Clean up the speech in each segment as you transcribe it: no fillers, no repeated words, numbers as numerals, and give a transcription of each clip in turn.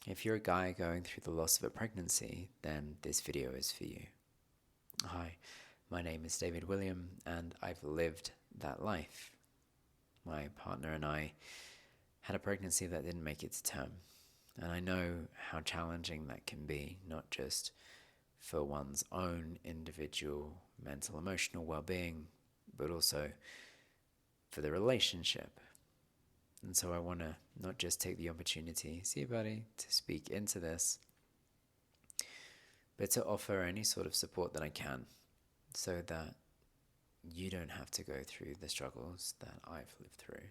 If you're a guy going through the loss of a pregnancy, then this video is for you. Hi, my name is David William, and I've lived that life. My partner and I had a pregnancy that didn't make it to term, and I know how challenging that can be, not just for one's own individual mental, emotional well-being, but also for the relationship. And so I want to not just take the opportunity, see you buddy, to speak into this, but to offer any sort of support that I can so that you don't have to go through the struggles that I've lived through.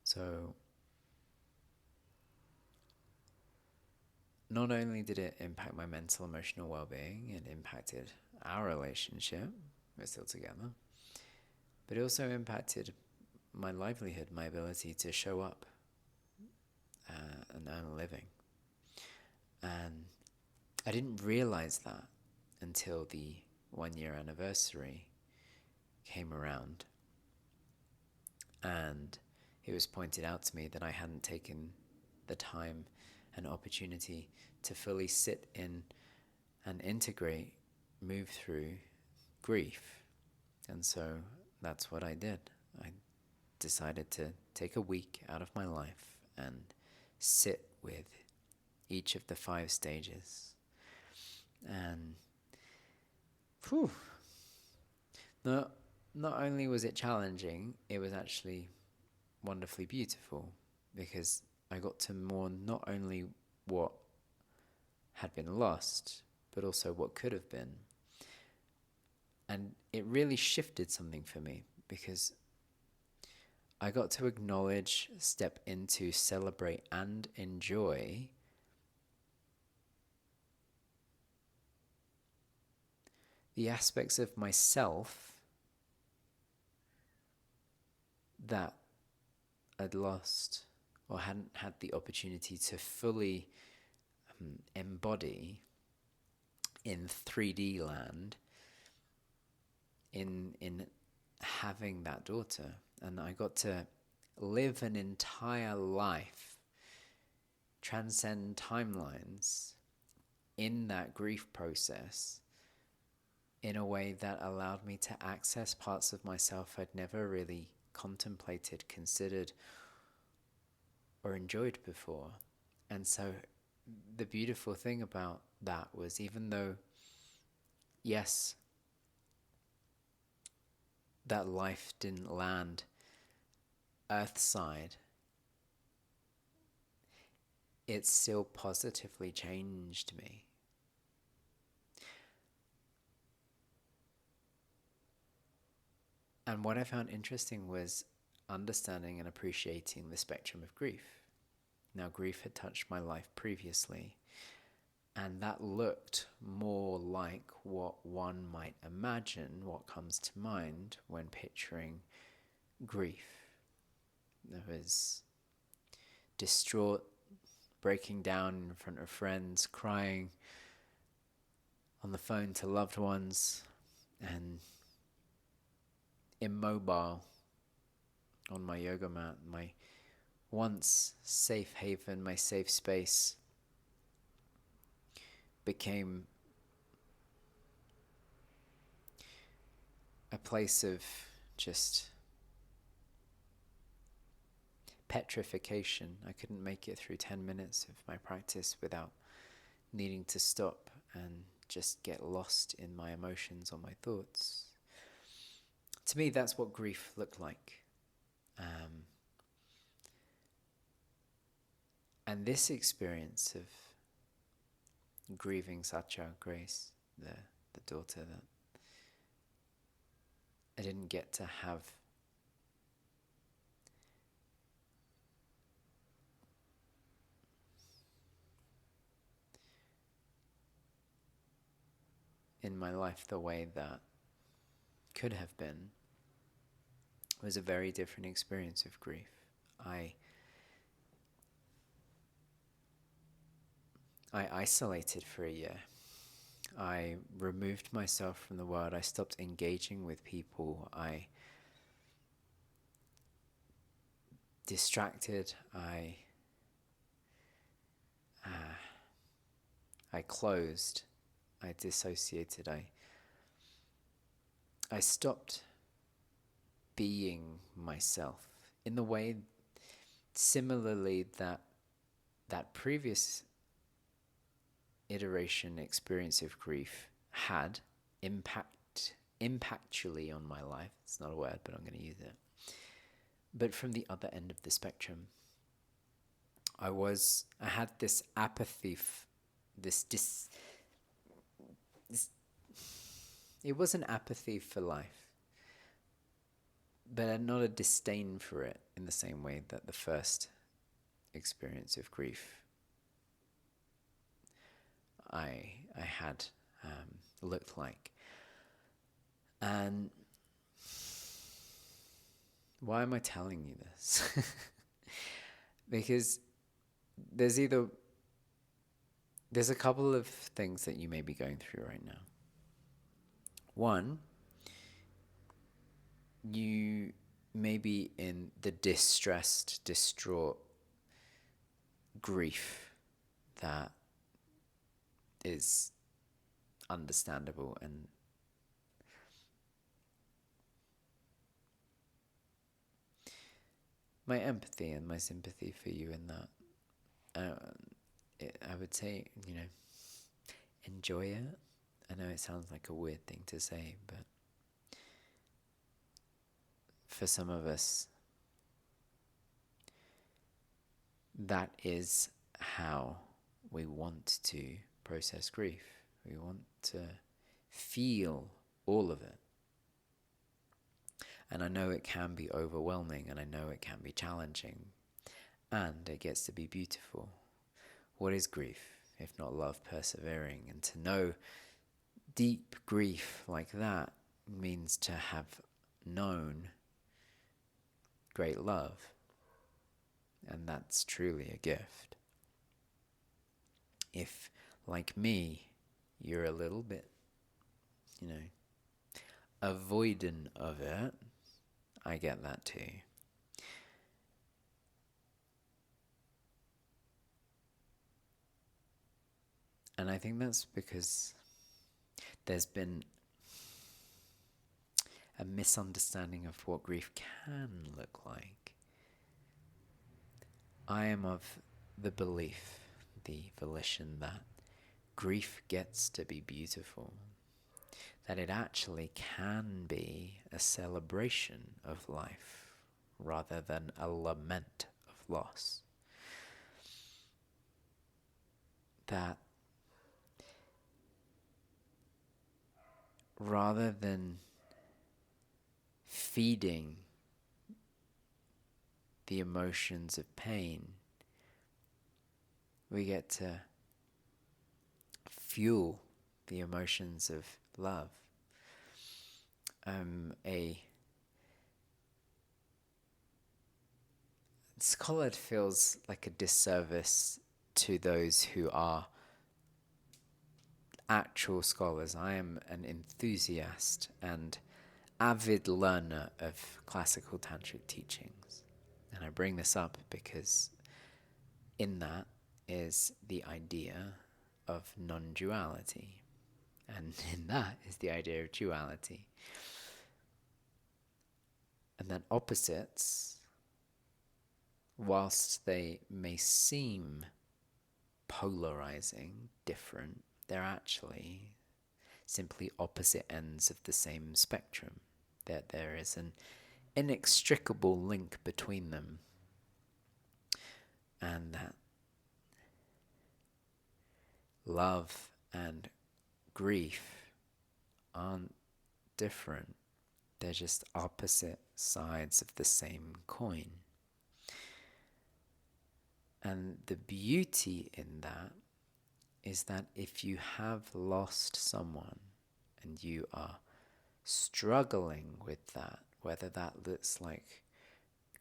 So not only did it impact my mental, emotional well-being, it impacted our relationship, we're still together, but it also impacted my livelihood, my ability to show up and earn a living. And I didn't realize that until the 1-year anniversary came around, and it was pointed out to me that I hadn't taken the time and opportunity to fully sit in and integrate, move through grief. And so that's what I did. I decided to take a week out of my life and sit with each of the 5 stages. And not only was it challenging, it was actually wonderfully beautiful, because I got to mourn not only what had been lost, but also what could have been. And it really shifted something for me, because I got to acknowledge, step into, celebrate, and enjoy the aspects of myself that I'd lost or hadn't had the opportunity to fully embody in 3D land in having that daughter. And I got to live an entire life, transcend timelines in that grief process in a way that allowed me to access parts of myself I'd never really contemplated, considered, or enjoyed before. And so the beautiful thing about that was, even though, yes, that life didn't land earthside, it still positively changed me. And what I found interesting was understanding and appreciating the spectrum of grief. Now, grief had touched my life previously, and that looked more like what one might imagine, what comes to mind when picturing grief. There was distraught, breaking down in front of friends, crying on the phone to loved ones, and immobile on my yoga mat, my once safe haven, my safe space, became a place of just petrification. I couldn't make it through 10 minutes of my practice without needing to stop and just get lost in my emotions or my thoughts. To me, that's what grief looked like. And this experience of grieving Satya, Grace, the daughter that I didn't get to have in my life the way that could have been, was a very different experience of grief. I isolated for a year. I removed myself from the world. I stopped engaging with people. I distracted. I I closed, I dissociated, I stopped being myself in the way similarly that previous iteration experience of grief had impactually on my life. It's not a word, but I'm going to use it. But from the other end of the spectrum, I had this apathy, it was an apathy for life, but not a disdain for it in the same way that the first experience of grief I had looked like. And why am I telling you this? Because there's a couple of things that you may be going through right now. One, you may be in the distressed, distraught grief that is understandable, and my empathy and my sympathy for you in that. I would say, enjoy it. I know it sounds like a weird thing to say, but for some of us, that is how we want to process grief. We want to feel all of it. And I know it can be overwhelming, and I know it can be challenging, and it gets to be beautiful. What is grief, if not love persevering? And to know deep grief like that means to have known great love. And that's truly a gift. If, like me, you're a little bit, avoidant of it, I get that too. And I think that's because there's been a misunderstanding of what grief can look like. I am of the belief, the volition, that grief gets to be beautiful, that it actually can be a celebration of life rather than a lament of loss. That rather than feeding the emotions of pain, we get to fuel the emotions of love. A scholar feels like a disservice to those who are actual scholars. I am an enthusiast and avid learner of classical tantric teachings. And I bring this up because in that is the idea of non-duality. And in that is the idea of duality. And that opposites, whilst they may seem polarizing, different, they're actually simply opposite ends of the same spectrum. That there is an inextricable link between them. And that love and grief aren't different. They're just opposite sides of the same coin. And the beauty in that is that if you have lost someone and you are struggling with that, whether that looks like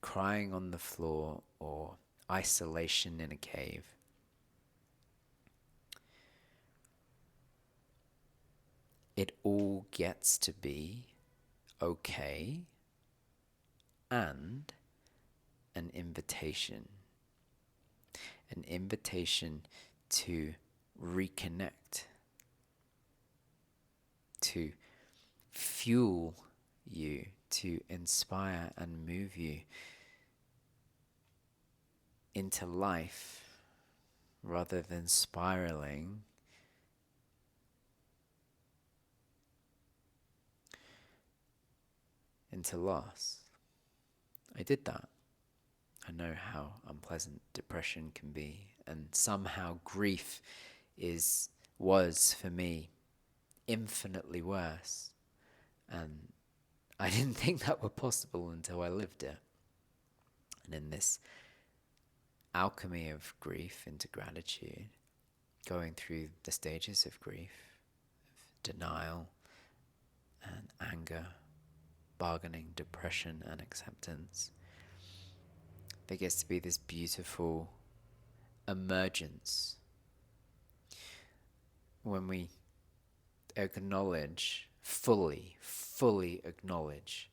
crying on the floor or isolation in a cave, it all gets to be okay and an invitation to reconnect, to fuel you, to inspire and move you into life rather than spiraling into loss. I did that. I know how unpleasant depression can be, and somehow grief was for me infinitely worse. And I didn't think that were possible until I lived it. And in this alchemy of grief into gratitude, going through the stages of grief, of denial and anger, bargaining, depression and acceptance, there gets to be this beautiful emergence when we acknowledge, fully acknowledge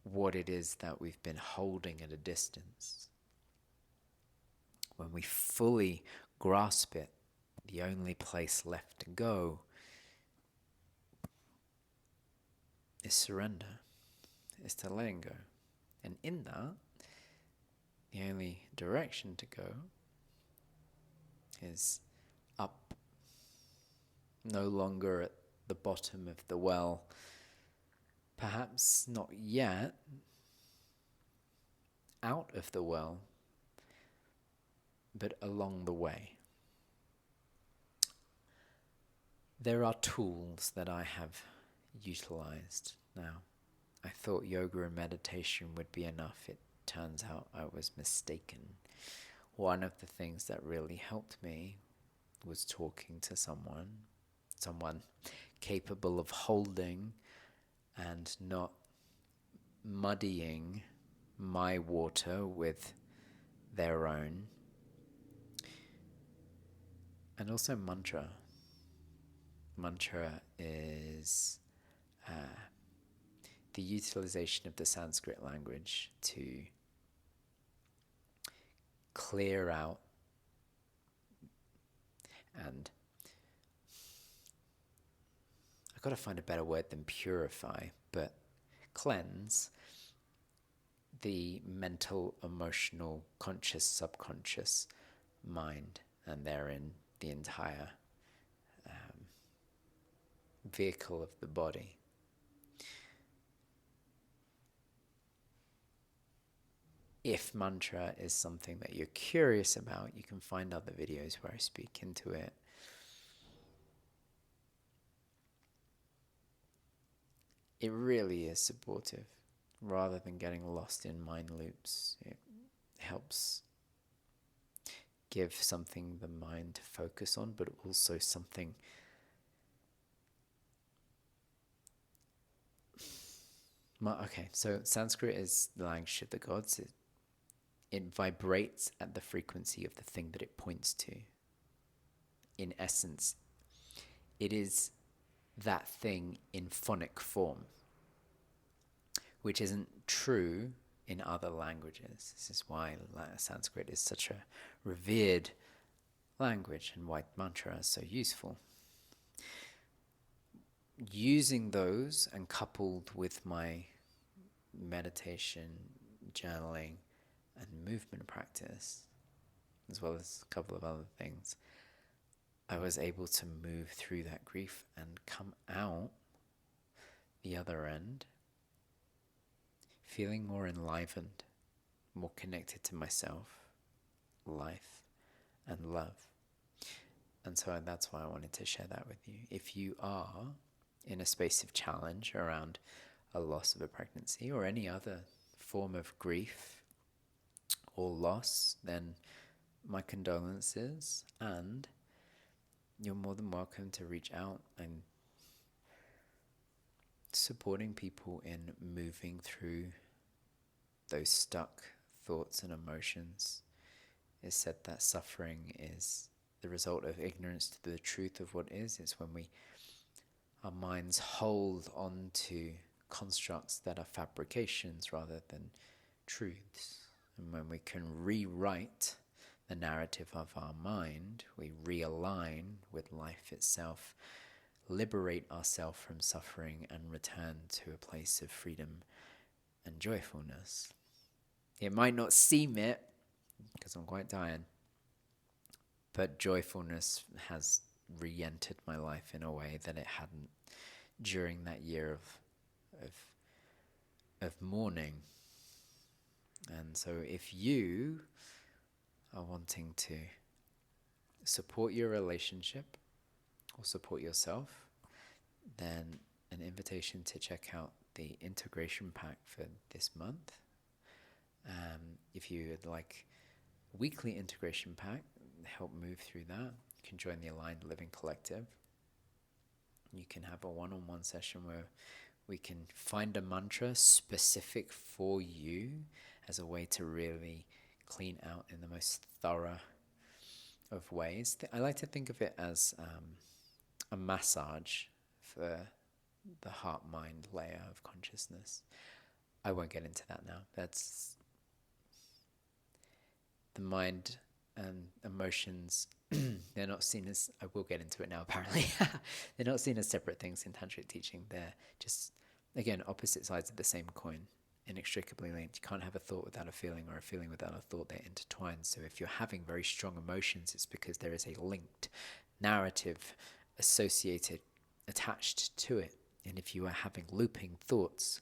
what it is that we've been holding at a distance. When we fully grasp it, the only place left to go is surrender, is to letting go. And in that, the only direction to go is up, no longer at the bottom of the well, perhaps not yet out of the well, but along the way. There are tools that I have utilized now. I thought yoga and meditation would be enough. It turns out I was mistaken. One of the things that really helped me was talking to someone capable of holding and not muddying my water with their own. And also mantra. Mantra is the utilization of the Sanskrit language to clear out and I've got to find a better word than purify, but cleanse the mental, emotional, conscious, subconscious mind, and therein the entire vehicle of the body. If mantra is something that you're curious about, you can find other videos where I speak into it. It really is supportive, rather than getting lost in mind loops. It helps give something the mind to focus on, but also something okay, so Sanskrit is the language of the gods. It vibrates at the frequency of the thing that it points to. In essence, it is that thing in phonic form, which isn't true in other languages. This is why Sanskrit is such a revered language and why mantra is so useful. Using those and coupled with my meditation, journaling, and movement practice, as well as a couple of other things, I was able to move through that grief and come out the other end feeling more enlivened, more connected to myself, life, and love. And so that's why I wanted to share that with you. If you are in a space of challenge around a loss of a pregnancy or any other form of grief or loss, then my condolences, and you're more than welcome to reach out. And supporting people in moving through those stuck thoughts and emotions. It's said that suffering is the result of ignorance to the truth of what is. It's when our minds hold on to constructs that are fabrications rather than truths. And when we can rewrite the narrative of our mind, we realign with life itself, liberate ourselves from suffering, and return to a place of freedom and joyfulness. It might not seem it, because I'm quite tired, but joyfulness has re-entered my life in a way that it hadn't during that year of mourning. And so if you are wanting to support your relationship or support yourself, then an invitation to check out the integration pack for this month. If you would like a weekly integration pack, help move through that, you can join the Aligned Living Collective. You can have a one-on-one session where we can find a mantra specific for you as a way to really clean out in the most thorough of ways. I like to think of it as a massage for the heart-mind layer of consciousness. I won't get into that now. That's the mind and emotions. They're not seen as, I will get into it now apparently, they're not seen as separate things in Tantric teaching. They're just, again, opposite sides of the same coin, inextricably linked. You can't have a thought without a feeling, or a feeling without a thought. They're intertwined. So if you're having very strong emotions, it's because there is a linked narrative associated, attached to it. And if you are having looping thoughts,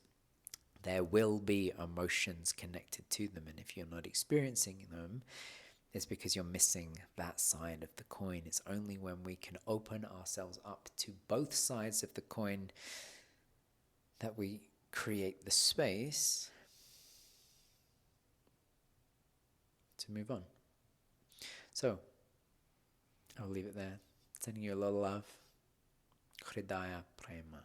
there will be emotions connected to them. And if you're not experiencing them, it's because you're missing that side of the coin. It's only when we can open ourselves up to both sides of the coin that we create the space to move on. So, I'll leave it there. Sending you a lot of love. Hridaya Prema.